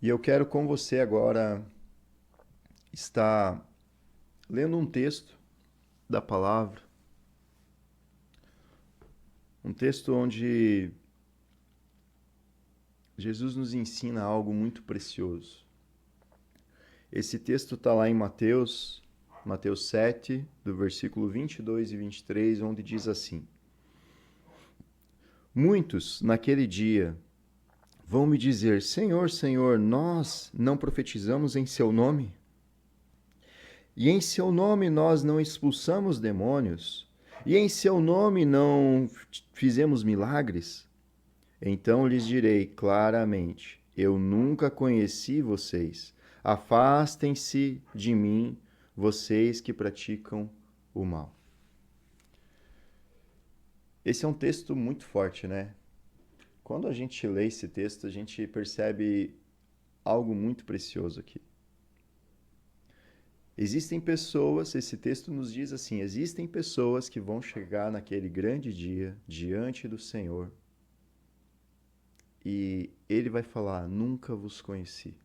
E eu quero com você agora estar lendo um texto da palavra, um texto onde Jesus nos ensina algo muito precioso. Esse texto está lá em Mateus 7, do versículo 22 e 23, onde diz assim: Muitos naquele dia vão me dizer: Senhor, Senhor, nós não profetizamos em seu nome? E em seu nome nós não expulsamos demônios? E em seu nome não fizemos milagres? Então lhes direi claramente: Eu nunca conheci vocês. Afastem-se de mim, vocês que praticam o mal. Esse é um texto muito forte, né? Quando a gente lê esse texto, a gente percebe algo muito precioso aqui. Existem pessoas, esse texto nos diz assim: existem pessoas que vão chegar naquele grande dia diante do Senhor e ele vai falar: Nunca vos conheci.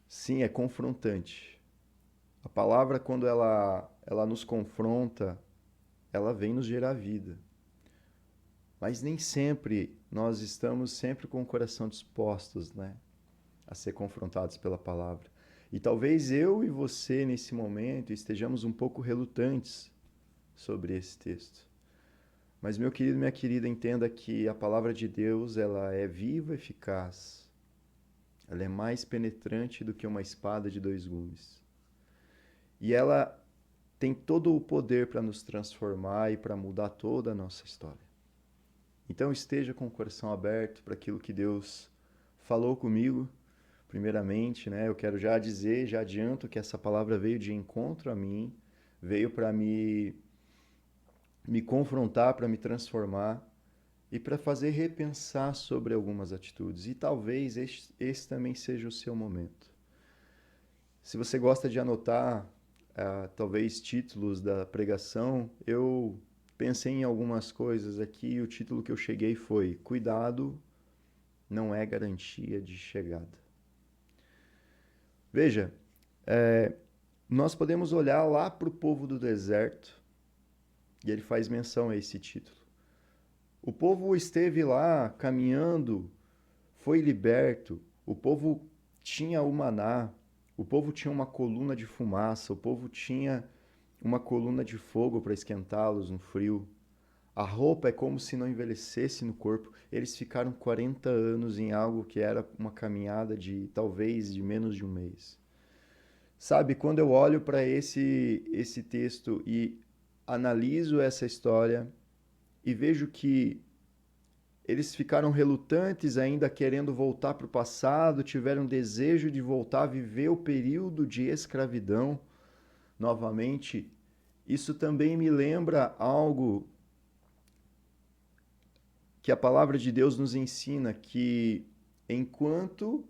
Sim, é confrontante. A palavra, quando ela nos confronta, ela vem nos gerar vida. Mas nem sempre nós estamos sempre com o coração dispostos, né, a ser confrontados pela palavra. E talvez eu e você, nesse momento, estejamos um pouco relutantes sobre esse texto. Mas, meu querido, minha querida, entenda que a palavra de Deus, ela é viva e eficaz. Ela é mais penetrante do que uma espada de dois gumes. E ela tem todo o poder para nos transformar e para mudar toda a nossa história. Então esteja com o coração aberto para aquilo que Deus falou comigo. Primeiramente, né, eu quero já dizer, já adianto que essa palavra veio de encontro a mim, veio para me confrontar, para me transformar e para fazer repensar sobre algumas atitudes. E talvez esse também seja o seu momento. Se você gosta de anotar, talvez títulos da pregação, eu pensei em algumas coisas aqui e o título que eu cheguei foi: Cuidado não é garantia de chegada. Veja, nós podemos olhar lá para o povo do deserto e ele faz menção a esse título. O povo esteve lá caminhando, foi liberto, o povo tinha o maná, o povo tinha uma coluna de fumaça, o povo tinha uma coluna de fogo para esquentá-los no frio. A roupa é como se não envelhecesse no corpo. Eles ficaram 40 anos em algo que era uma caminhada de talvez de menos de um mês. Sabe, quando eu olho para esse texto e analiso essa história e vejo que eles ficaram relutantes ainda querendo voltar para o passado, tiveram desejo de voltar a viver o período de escravidão novamente. Isso também me lembra algo que a palavra de Deus nos ensina, que enquanto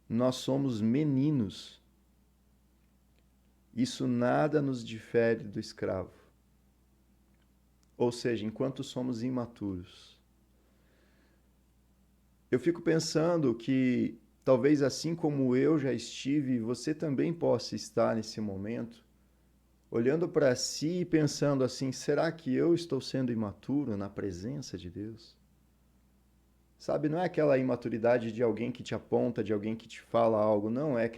nós somos meninos, isso nada nos difere do escravo. Ou seja, enquanto somos imaturos. Eu fico pensando que talvez assim como eu já estive, você também possa estar nesse momento, olhando para si e pensando assim: será que eu estou sendo imaturo na presença de Deus? Sabe, não é aquela imaturidade de alguém que te aponta, de alguém que te fala algo, não, é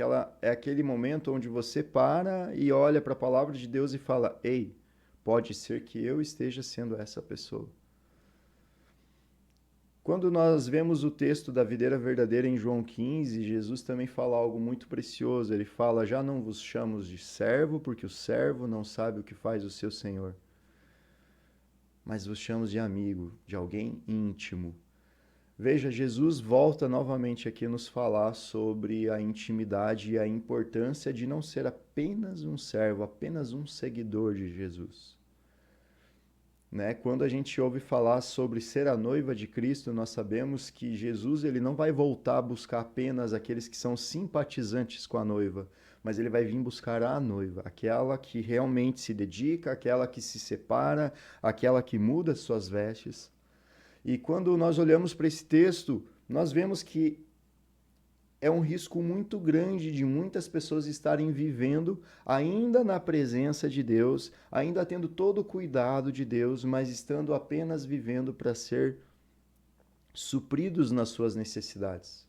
aquele momento onde você para e olha para a palavra de Deus e fala: "Ei, pode ser que eu esteja sendo essa pessoa". Quando nós vemos o texto da videira verdadeira em João 15, Jesus também fala algo muito precioso. Ele fala: "Já não vos chamo de servo, porque o servo não sabe o que faz o seu senhor, mas vos chamo de amigo, de alguém íntimo". Veja, Jesus volta novamente aqui a nos falar sobre a intimidade e a importância de não ser apenas um servo, apenas um seguidor de Jesus. Né? Quando a gente ouve falar sobre ser a noiva de Cristo, nós sabemos que Jesus ele não vai voltar a buscar apenas aqueles que são simpatizantes com a noiva, mas ele vai vir buscar a noiva, aquela que realmente se dedica, aquela que se separa, aquela que muda suas vestes. E quando nós olhamos para esse texto, nós vemos que é um risco muito grande de muitas pessoas estarem vivendo ainda na presença de Deus, ainda tendo todo o cuidado de Deus, mas estando apenas vivendo para ser supridos nas suas necessidades.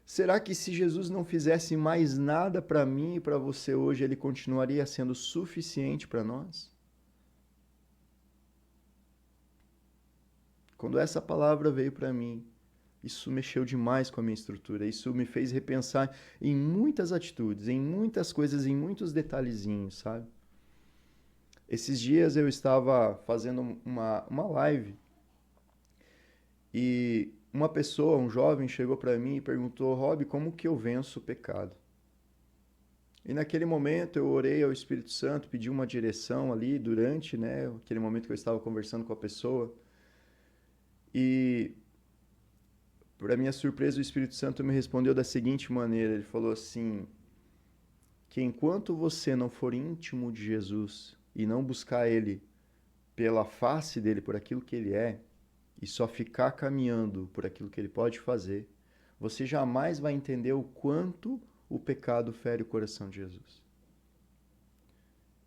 Será que se Jesus não fizesse mais nada para mim e para você hoje, ele continuaria sendo suficiente para nós? Quando essa palavra veio para mim, isso mexeu demais com a minha estrutura. Isso me fez repensar em muitas atitudes, em muitas coisas, em muitos detalhezinhos, sabe? Esses dias eu estava fazendo uma live e uma pessoa, um jovem, chegou para mim e perguntou: Rob, como que eu venço o pecado? E naquele momento eu orei ao Espírito Santo, pedi uma direção ali durante, né, aquele momento que eu estava conversando com a pessoa. E para minha surpresa, o Espírito Santo me respondeu da seguinte maneira: ele falou assim, que enquanto você não for íntimo de Jesus e não buscar ele pela face dele, por aquilo que ele é, e só ficar caminhando por aquilo que ele pode fazer, você jamais vai entender o quanto o pecado fere o coração de Jesus.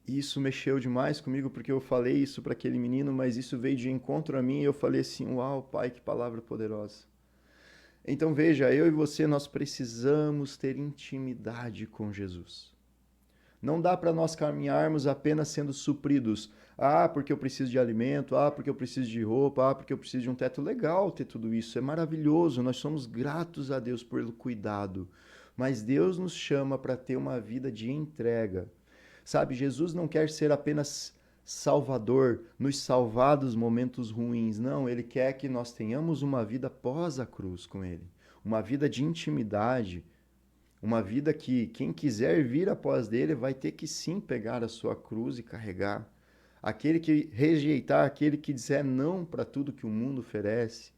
E isso mexeu demais comigo, porque eu falei isso para aquele menino, mas isso veio de encontro a mim e eu falei assim: uau, Pai, que palavra poderosa. Então veja, eu e você, nós precisamos ter intimidade com Jesus. Não dá para nós caminharmos apenas sendo supridos. Ah, porque eu preciso de alimento, ah, porque eu preciso de roupa, ah, porque eu preciso de um teto. Legal ter tudo isso, é maravilhoso, nós somos gratos a Deus pelo cuidado. Mas Deus nos chama para ter uma vida de entrega. Sabe, Jesus não quer ser apenas Salvador, nos salvar dos momentos ruins. Não, Ele quer que nós tenhamos uma vida pós a cruz com Ele. Uma vida de intimidade, uma vida que quem quiser vir após dele vai ter que sim pegar a sua cruz e carregar. Aquele que rejeitar, aquele que disser não para tudo que o mundo oferece,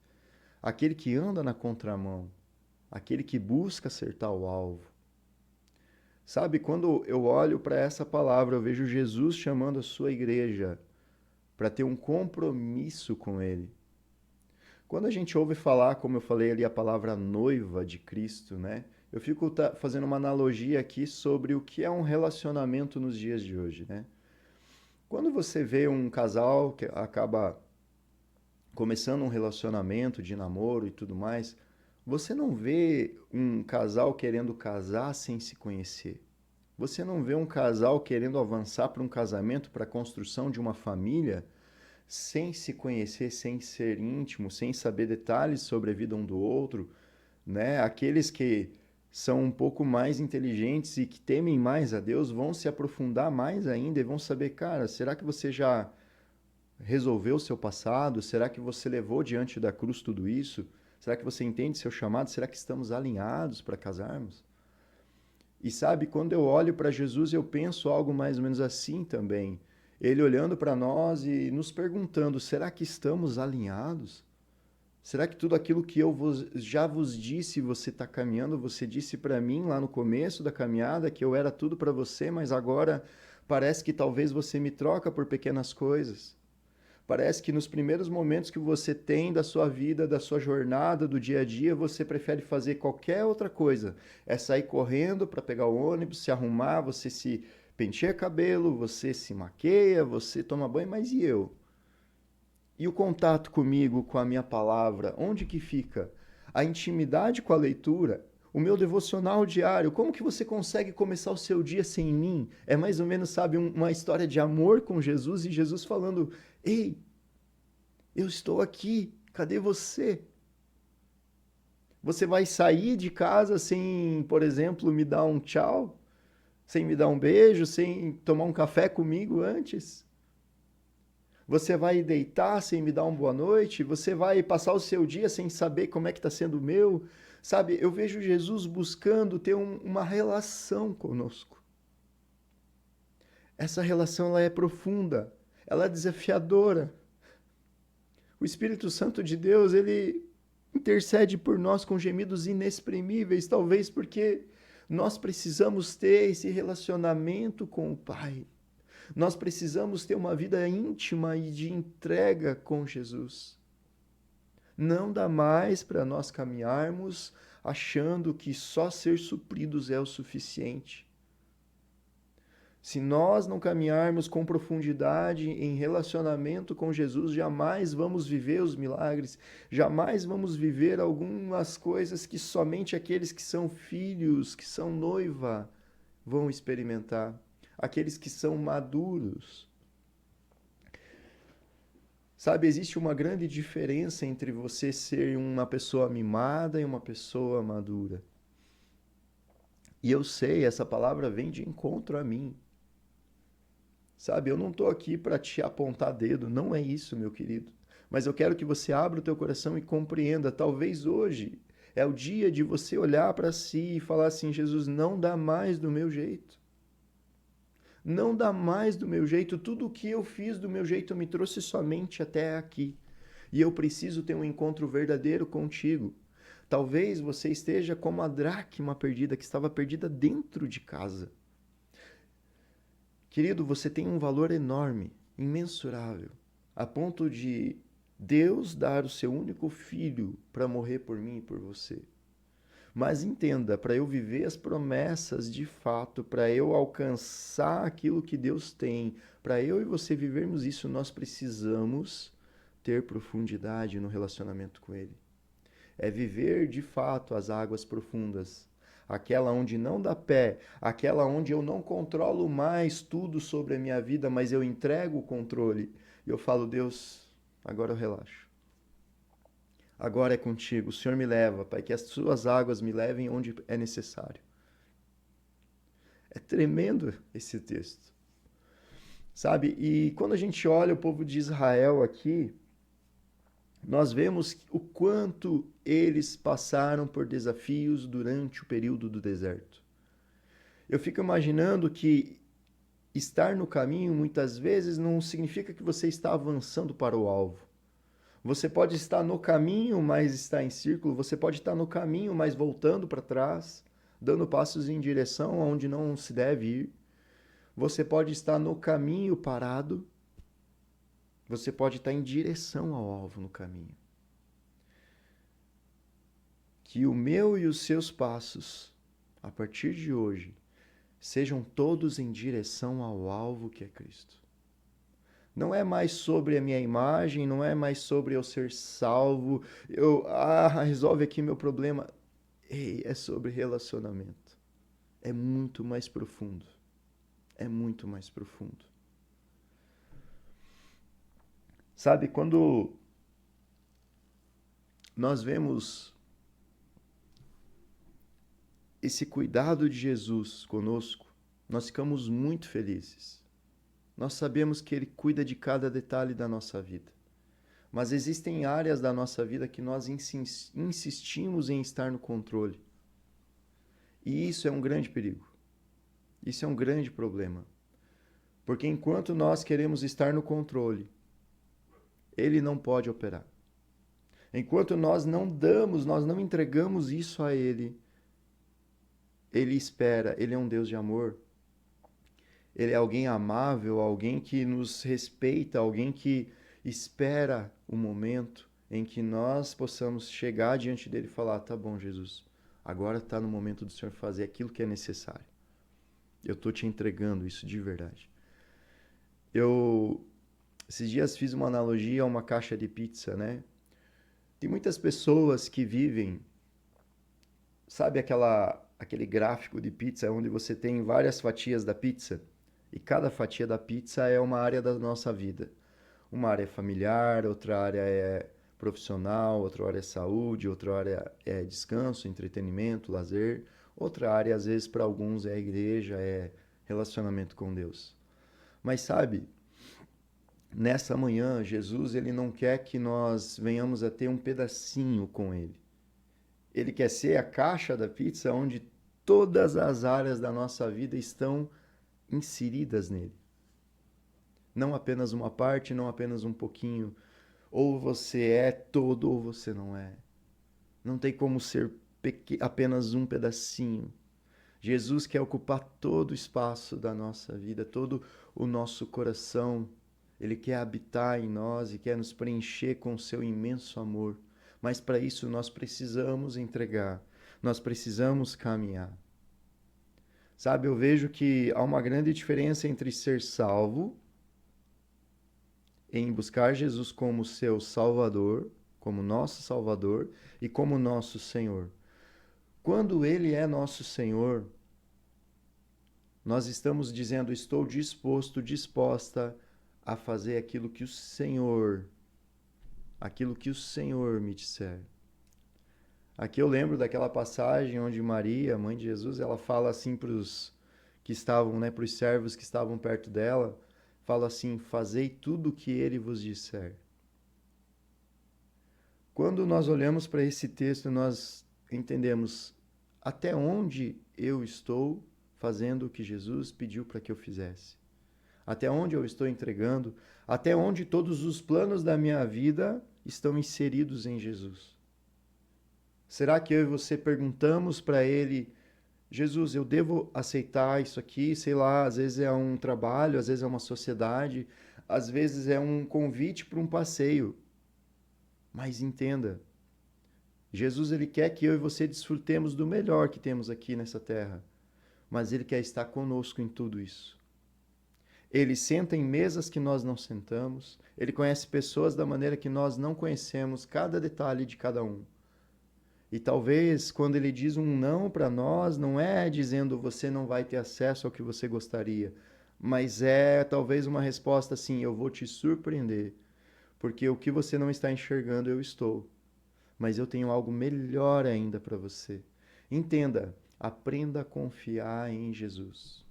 aquele que anda na contramão, aquele que busca acertar o alvo. Sabe, quando eu olho para essa palavra, eu vejo Jesus chamando a sua igreja para ter um compromisso com Ele. Quando a gente ouve falar, como eu falei ali, a palavra noiva de Cristo, né? Eu fico fazendo uma analogia aqui sobre o que é um relacionamento nos dias de hoje, né? Quando você vê um casal que acaba começando um relacionamento de namoro e tudo mais, você não vê um casal querendo casar sem se conhecer. Você não vê um casal querendo avançar para um casamento, para a construção de uma família, sem se conhecer, sem ser íntimo, sem saber detalhes sobre a vida um do outro, né? Aqueles que são um pouco mais inteligentes e que temem mais a Deus vão se aprofundar mais ainda e vão saber, cara, será que você já resolveu o seu passado? Será que você levou diante da cruz tudo isso? Será que você entende seu chamado? Será que estamos alinhados para casarmos? E sabe, quando eu olho para Jesus, eu penso algo mais ou menos assim também. Ele olhando para nós e nos perguntando, será que estamos alinhados? Será que tudo aquilo que eu já vos disse, você está caminhando? Você disse para mim lá no começo da caminhada que eu era tudo para você, mas agora parece que talvez você me troca por pequenas coisas. Parece que nos primeiros momentos que você tem da sua vida, da sua jornada, do dia a dia, você prefere fazer qualquer outra coisa. É sair correndo para pegar o ônibus, se arrumar, você se penteia cabelo, você se maqueia, você toma banho, mas e eu? E o contato comigo, com a minha palavra, onde que fica? A intimidade com a leitura, o meu devocional diário, como que você consegue começar o seu dia sem mim? É mais ou menos, sabe, uma história de amor com Jesus e Jesus falando, ei, eu estou aqui, cadê você? Você vai sair de casa sem, por exemplo, me dar um tchau? Sem me dar um beijo? Sem tomar um café comigo antes? Você vai deitar sem me dar uma boa noite? Você vai passar o seu dia sem saber como é que está sendo o meu? Sabe, eu vejo Jesus buscando ter uma relação conosco. Essa relação ela é profunda, ela é desafiadora. O Espírito Santo de Deus, ele intercede por nós com gemidos inexprimíveis, talvez porque nós precisamos ter esse relacionamento com o Pai. Nós precisamos ter uma vida íntima e de entrega com Jesus. Não dá mais para nós caminharmos achando que só ser supridos é o suficiente. Se nós não caminharmos com profundidade em relacionamento com Jesus, jamais vamos viver os milagres, jamais vamos viver algumas coisas que somente aqueles que são filhos, que são noiva, vão experimentar. Aqueles que são maduros. Sabe, existe uma grande diferença entre você ser uma pessoa mimada e uma pessoa madura. E eu sei, essa palavra vem de encontro a mim. Sabe, eu não estou aqui para te apontar dedo, não é isso, meu querido. Mas eu quero que você abra o teu coração e compreenda, talvez hoje é o dia de você olhar para si e falar assim, Jesus, não dá mais do meu jeito. Não dá mais do meu jeito, tudo o que eu fiz do meu jeito me trouxe somente até aqui. E eu preciso ter um encontro verdadeiro contigo. Talvez você esteja como a dracma perdida, que estava perdida dentro de casa. Querido, você tem um valor enorme, imensurável, a ponto de Deus dar o seu único filho para morrer por mim e por você. Mas entenda, para eu viver as promessas de fato, para eu alcançar aquilo que Deus tem, para eu e você vivermos isso, nós precisamos ter profundidade no relacionamento com Ele. É viver de fato as águas profundas, aquela onde não dá pé, aquela onde eu não controlo mais tudo sobre a minha vida, mas eu entrego o controle. E eu falo, Deus, agora eu relaxo. Agora é contigo, o Senhor me leva, Pai, que as suas águas me levem onde é necessário. É tremendo esse texto, sabe? E quando a gente olha o povo de Israel aqui, nós vemos o quanto eles passaram por desafios durante o período do deserto. Eu fico imaginando que estar no caminho muitas vezes não significa que você está avançando para o alvo. Você pode estar no caminho, mas está em círculo. Você pode estar no caminho, mas voltando para trás, dando passos em direção aonde não se deve ir. Você pode estar no caminho parado. Você pode estar em direção ao alvo no caminho. Que o meu e os seus passos, a partir de hoje, sejam todos em direção ao alvo que é Cristo. Não é mais sobre a minha imagem, não é mais sobre eu ser salvo, resolve aqui meu problema. Ei, é sobre relacionamento. É muito mais profundo. É muito mais profundo. Sabe, quando nós vemos esse cuidado de Jesus conosco, nós ficamos muito felizes. Nós sabemos que Ele cuida de cada detalhe da nossa vida. Mas existem áreas da nossa vida que nós insistimos em estar no controle. E isso é um grande perigo. Isso é um grande problema. Porque enquanto nós queremos estar no controle, Ele não pode operar. Enquanto nós não entregamos isso a Ele, Ele espera, Ele é um Deus de amor. Ele é alguém amável, alguém que nos respeita, alguém que espera o momento em que nós possamos chegar diante dele e falar, tá bom, Jesus, agora está no momento do Senhor fazer aquilo que é necessário. Eu estou te entregando isso de verdade. Esses dias fiz uma analogia a uma caixa de pizza, né? Tem muitas pessoas que vivem, sabe aquele gráfico de pizza onde você tem várias fatias da pizza? E cada fatia da pizza é uma área da nossa vida. Uma área é familiar, outra área é profissional, outra área é saúde, outra área é descanso, entretenimento, lazer. Outra área, às vezes, para alguns é a igreja, é relacionamento com Deus. Mas sabe, nessa manhã, Jesus ele não quer que nós venhamos a ter um pedacinho com Ele. Ele quer ser a caixa da pizza onde todas as áreas da nossa vida estão inseridas nele. Não apenas uma parte, não apenas um pouquinho. Ou você é todo ou você não é. Não tem como ser apenas um pedacinho. Jesus quer ocupar todo o espaço da nossa vida, todo o nosso coração. Ele quer habitar em nós e quer nos preencher com o seu imenso amor. Mas para isso nós precisamos entregar, nós precisamos caminhar. Sabe, eu vejo que há uma grande diferença entre ser salvo, em buscar Jesus como seu Salvador, como nosso Salvador e como nosso Senhor. Quando Ele é nosso Senhor, nós estamos dizendo: estou disposto, disposta a fazer aquilo que o Senhor me disser. Aqui eu lembro daquela passagem onde Maria, mãe de Jesus, ela fala assim para os que estavam, para os servos que estavam perto dela, fala assim: fazei tudo o que ele vos disser. Quando nós olhamos para esse texto, nós entendemos até onde eu estou fazendo o que Jesus pediu para que eu fizesse. Até onde eu estou entregando, até onde todos os planos da minha vida estão inseridos em Jesus. Será que eu e você perguntamos para Ele: Jesus, eu devo aceitar isso aqui? Sei lá, às vezes é um trabalho, às vezes é uma sociedade, às vezes é um convite para um passeio. Mas entenda, Jesus ele quer que eu e você desfrutemos do melhor que temos aqui nessa terra, mas Ele quer estar conosco em tudo isso. Ele senta em mesas que nós não sentamos, Ele conhece pessoas da maneira que nós não conhecemos cada detalhe de cada um. E talvez quando Ele diz um não para nós, não é dizendo você não vai ter acesso ao que você gostaria, mas é talvez uma resposta assim: eu vou te surpreender, porque o que você não está enxergando eu estou. Mas eu tenho algo melhor ainda para você. Entenda, aprenda a confiar em Jesus.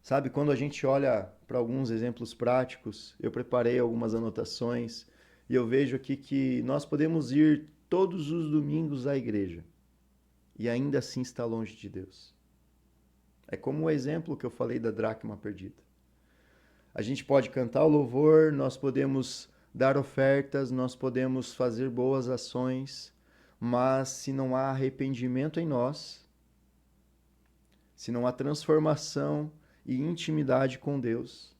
Sabe, quando a gente olha para alguns exemplos práticos, eu preparei algumas anotações e eu vejo aqui que nós podemos ir todos os domingos à igreja e ainda assim estar longe de Deus. É como o exemplo que eu falei da dracma perdida. A gente pode cantar o louvor, nós podemos dar ofertas, nós podemos fazer boas ações, mas se não há arrependimento em nós, se não há transformação e intimidade com Deus,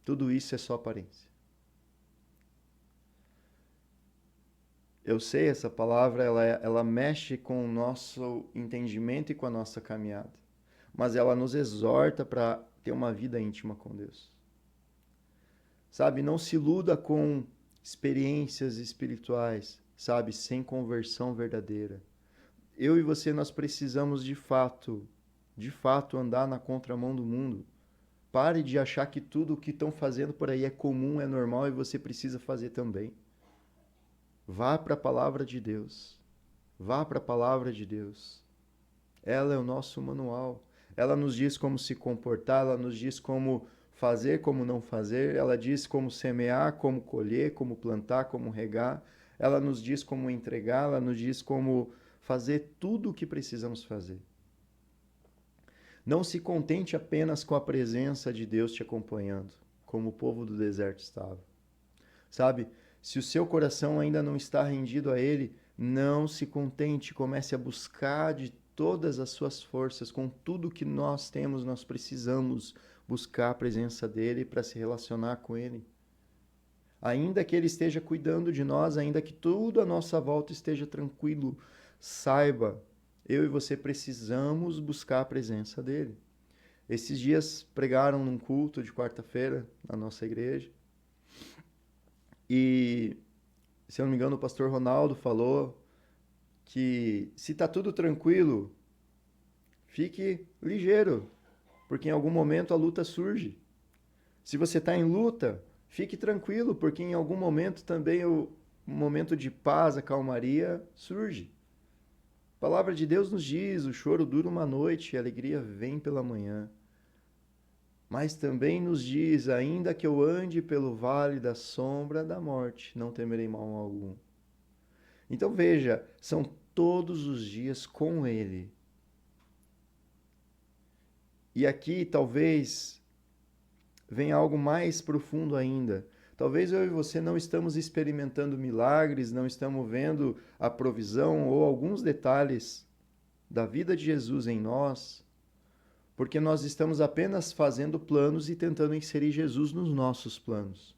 tudo isso é só aparência. Eu sei, essa palavra ela mexe com o nosso entendimento e com a nossa caminhada, mas ela nos exorta para ter uma vida íntima com Deus. Sabe, não se iluda com experiências espirituais, sabe, sem conversão verdadeira. Eu e você, nós precisamos de fato andar na contramão do mundo. Pare de achar que tudo o que estão fazendo por aí é comum, é normal e você precisa fazer também. Vá para a palavra de Deus. Vá para a palavra de Deus. Ela é o nosso manual. Ela nos diz como se comportar, ela nos diz como fazer, como não fazer, ela diz como semear, como colher, como plantar, como regar, ela nos diz como entregar, ela nos diz como fazer tudo o que precisamos fazer. Não se contente apenas com a presença de Deus te acompanhando, como o povo do deserto estava. Sabe, se o seu coração ainda não está rendido a Ele, não se contente, comece a buscar de todas as suas forças, com tudo que nós temos, nós precisamos buscar a presença dEle para se relacionar com Ele. Ainda que Ele esteja cuidando de nós, ainda que tudo à nossa volta esteja tranquilo, saiba, eu e você precisamos buscar a presença dEle. Esses dias pregaram num culto de quarta-feira na nossa igreja, e, se eu não me engano, o pastor Ronaldo falou que se está tudo tranquilo, fique ligeiro, porque em algum momento a luta surge. Se você está em luta, fique tranquilo, porque em algum momento também o momento de paz, a calmaria surge. A palavra de Deus nos diz: o choro dura uma noite e a alegria vem pela manhã. Mas também nos diz: ainda que eu ande pelo vale da sombra da morte, não temerei mal algum. Então veja, são todos os dias com Ele. E aqui talvez venha algo mais profundo ainda. Talvez eu e você não estamos experimentando milagres, não estamos vendo a provisão ou alguns detalhes da vida de Jesus em nós, porque nós estamos apenas fazendo planos e tentando inserir Jesus nos nossos planos.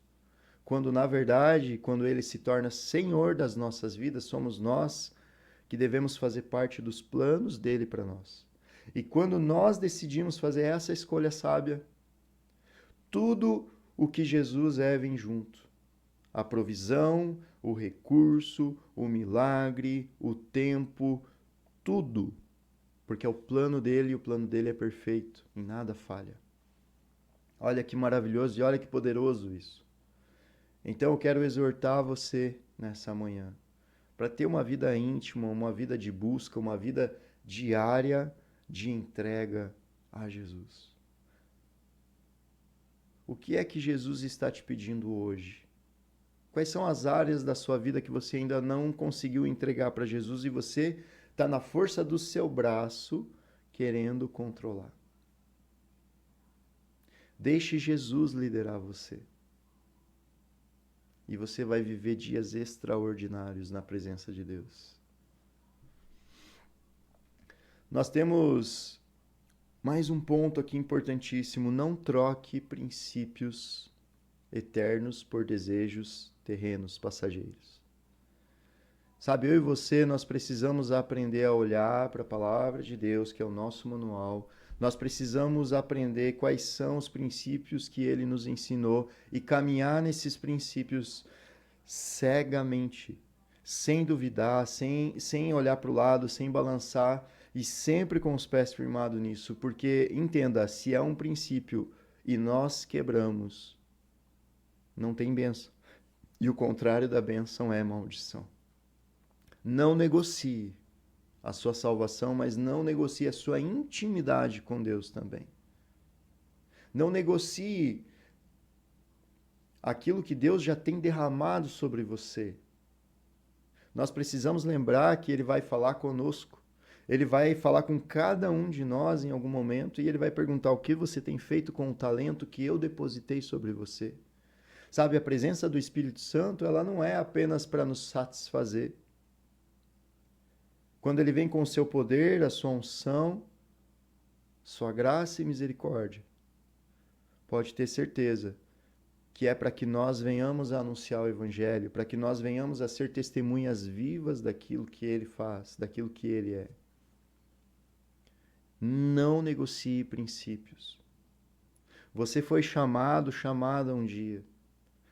Quando, na verdade, quando ele se torna Senhor das nossas vidas, somos nós que devemos fazer parte dos planos dele para nós. E quando nós decidimos fazer essa escolha sábia, tudo o que Jesus é vem junto. A provisão, o recurso, o milagre, o tempo, tudo. Porque é o plano dele e o plano dele é perfeito, em nada falha. Olha que maravilhoso e olha que poderoso isso. Então eu quero exortar você nessa manhã para ter uma vida íntima, uma vida de busca, uma vida diária de entrega a Jesus. O que é que Jesus está te pedindo hoje? Quais são as áreas da sua vida que você ainda não conseguiu entregar para Jesus e você está na força do seu braço querendo controlar? Deixe Jesus liderar você. E você vai viver dias extraordinários na presença de Deus. Nós temos mais um ponto aqui importantíssimo. Não troque princípios eternos por desejos terrenos, passageiros. Sabe, eu e você, nós precisamos aprender a olhar para a palavra de Deus, que é o nosso manual. Nós precisamos aprender quais são os princípios que ele nos ensinou e caminhar nesses princípios cegamente, sem duvidar, sem olhar para o lado, sem balançar e sempre com os pés firmados nisso. Porque, entenda, se é um princípio e nós quebramos, não tem bênção. E o contrário da bênção é maldição. Não negocie a sua salvação, mas não negocie a sua intimidade com Deus também. Não negocie aquilo que Deus já tem derramado sobre você. Nós precisamos lembrar que Ele vai falar conosco. Ele vai falar com cada um de nós em algum momento e Ele vai perguntar o que você tem feito com o talento que eu depositei sobre você. Sabe, a presença do Espírito Santo, ela não é apenas para nos satisfazer. Quando ele vem com o seu poder, a sua unção, sua graça e misericórdia, pode ter certeza que é para que nós venhamos a anunciar o Evangelho, para que nós venhamos a ser testemunhas vivas daquilo que ele faz, daquilo que ele é. Não negocie princípios. Você foi chamada um dia.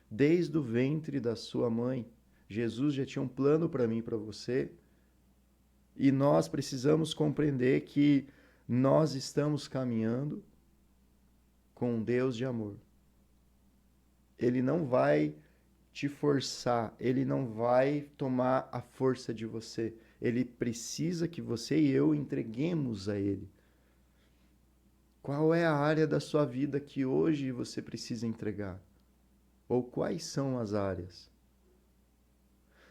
Desde o ventre da sua mãe, Jesus já tinha um plano para mim e para você. E nós precisamos compreender que nós estamos caminhando com um Deus de amor. Ele não vai te forçar, ele não vai tomar a força de você. Ele precisa que você e eu entreguemos a ele. Qual é a área da sua vida que hoje você precisa entregar? Ou quais são as áreas?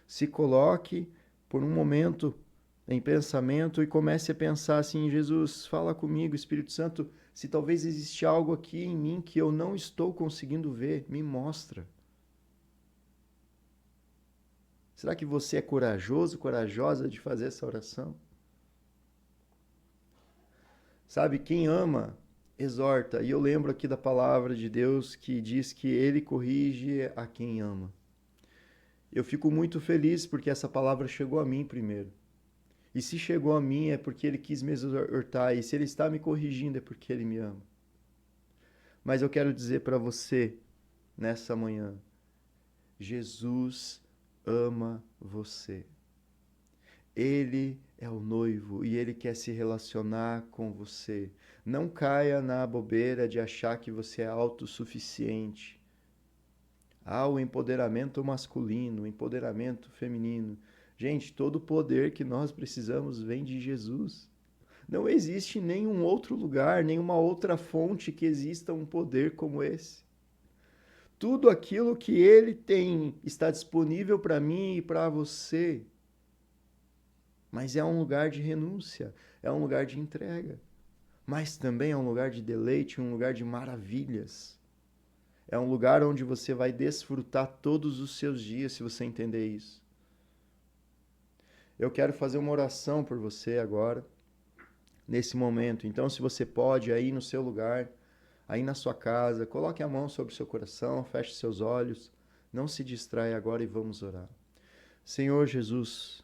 Se coloque por um momento em pensamento e comece a pensar assim: Jesus, fala comigo, Espírito Santo, se talvez existe algo aqui em mim que eu não estou conseguindo ver, me mostra. Será que você é corajoso, corajosa de fazer essa oração? Sabe, quem ama, exorta. E eu lembro aqui da palavra de Deus que diz que Ele corrige a quem ama. Eu fico muito feliz porque essa palavra chegou a mim primeiro. E se chegou a mim é porque Ele quis me exortar. E se Ele está me corrigindo é porque Ele me ama. Mas eu quero dizer para você, nessa manhã, Jesus ama você. Ele é o noivo e Ele quer se relacionar com você. Não caia na bobeira de achar que você é autossuficiente. Há o empoderamento masculino, o empoderamento feminino. Gente, todo o poder que nós precisamos vem de Jesus. Não existe nenhum outro lugar, nenhuma outra fonte que exista um poder como esse. Tudo aquilo que Ele tem está disponível para mim e para você. Mas é um lugar de renúncia, é um lugar de entrega. Mas também é um lugar de deleite, um lugar de maravilhas. É um lugar onde você vai desfrutar todos os seus dias, se você entender isso. Eu quero fazer uma oração por você agora, nesse momento. Então, se você pode, aí no seu lugar, aí na sua casa, coloque a mão sobre o seu coração, feche seus olhos, não se distraia agora e vamos orar. Senhor Jesus,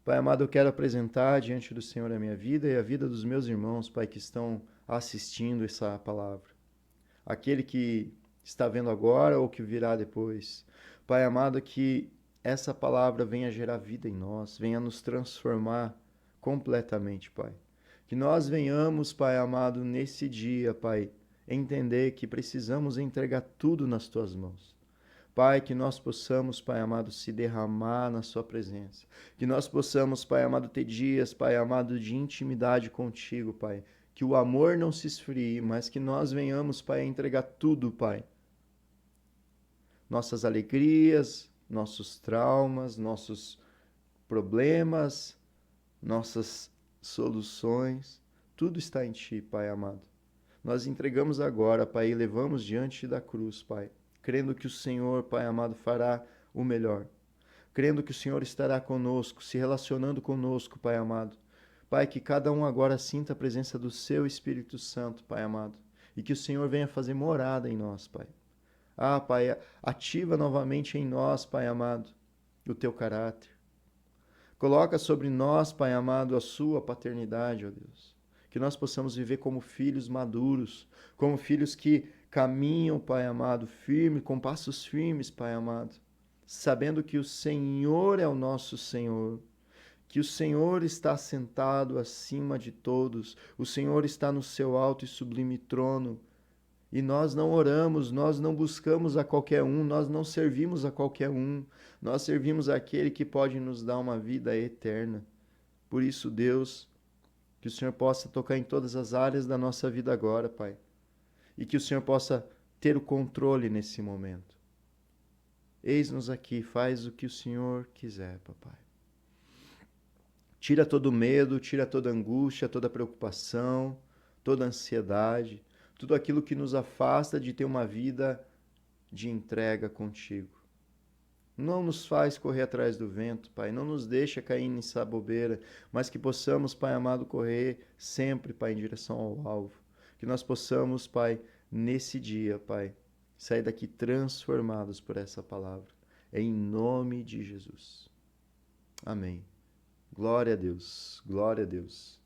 Pai amado, eu quero apresentar diante do Senhor a minha vida e a vida dos meus irmãos, Pai, que estão assistindo essa palavra. Aquele que está vendo agora ou que virá depois. Pai amado, que essa palavra venha gerar vida em nós, venha nos transformar completamente, Pai. Que nós venhamos, Pai amado, nesse dia, Pai, entender que precisamos entregar tudo nas Tuas mãos. Pai, que nós possamos, Pai amado, se derramar na Sua presença. Que nós possamos, Pai amado, ter dias, Pai amado, de intimidade contigo, Pai. Que o amor não se esfrie, mas que nós venhamos, Pai, a entregar tudo, Pai. Nossas alegrias, nossos traumas, nossos problemas, nossas soluções, tudo está em Ti, Pai amado. Nós entregamos agora, Pai, e levamos diante da cruz, Pai, crendo que o Senhor, Pai amado, fará o melhor. Crendo que o Senhor estará conosco, se relacionando conosco, Pai amado. Pai, que cada um agora sinta a presença do Seu Espírito Santo, Pai amado. E que o Senhor venha fazer morada em nós, Pai. Ah, Pai, ativa novamente em nós, Pai amado, o Teu caráter. Coloca sobre nós, Pai amado, a Sua paternidade, ó Deus. Que nós possamos viver como filhos maduros, como filhos que caminham, Pai amado, firme, com passos firmes, Pai amado, sabendo que o Senhor é o nosso Senhor, que o Senhor está sentado acima de todos, o Senhor está no seu alto e sublime trono, e nós não oramos, nós não buscamos a qualquer um, nós não servimos a qualquer um, nós servimos aquele que pode nos dar uma vida eterna. Por isso, Deus, que o Senhor possa tocar em todas as áreas da nossa vida agora, Pai, e que o Senhor possa ter o controle nesse momento. Eis-nos aqui, faz o que o Senhor quiser, papai. Tira todo medo, tira toda angústia, toda preocupação, toda ansiedade, tudo aquilo que nos afasta de ter uma vida de entrega contigo. Não nos faz correr atrás do vento, Pai, não nos deixa cair nessa bobeira, mas que possamos, Pai amado, correr sempre, Pai, em direção ao alvo. Que nós possamos, Pai, nesse dia, Pai, sair daqui transformados por essa palavra. Em nome de Jesus. Amém. Glória a Deus, glória a Deus.